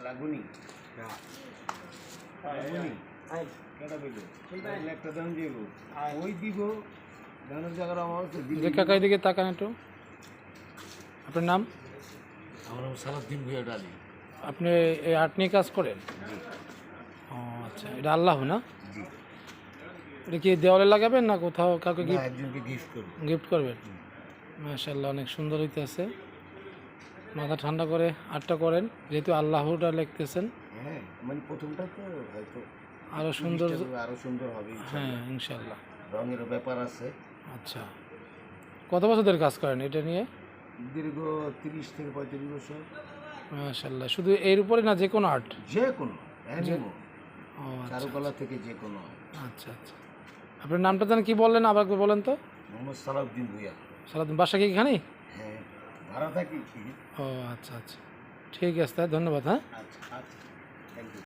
রাগুনি রাগুনি কেটা পেলো একটা দাম দিব ওই দিব দানের জায়গার আমার যে কাকা এদিকে তাকান একটু। আপনার নাম? আমার নাম সালাউদ্দিন ভুইয়া ডালি। আপনি এই আর্ট নিয়ে কাজ করেন? ও আচ্ছা, এটা আল্লাহ না? জি, এটা কি দেওয়ালে লাগাবেন না কোথাও কাউকে না একজনকে গিফট করব। গিফট করবেন? মাশাআল্লাহ, অনেক সুন্দর হইতেছে। মাথা ঠান্ডা করে আর্টটা করেন, যেহেতু আল্লাহটা লিখতেছেন। হ্যাঁ, মানে প্রথমটা তো হয়তো আরও সুন্দর, আরো সুন্দর হবে। হ্যাঁ ইনশাল্লাহ। রঙেরও ব্যাপার আছে। আচ্ছা, কত বছর ধরে কাজ করেন এটা নিয়ে? দীর্ঘ 30 থেকে 35 বছর। মাশাআল্লাহ, শুধু এর উপরে না, যে কোনো আর্ট? যে কোনো অ্যানিমো, ও আচ্ছা চারুকলা থেকে যে কোনো। আচ্ছা আচ্ছা। আপনার নামটা জানেন কি বললেন, আবার একবার বলেন তো? মোহাম্মদ সালাউদ্দিন ভুইয়া। সারাদিন বাসা কি এখানেই? হ্যাঁ, ভাড়া থাকি। ও আচ্ছা আচ্ছা, ঠিক আছে, তাই ধন্যবাদ। হ্যাঁ, আচ্ছা আচ্ছা, থ্যাংক ইউ।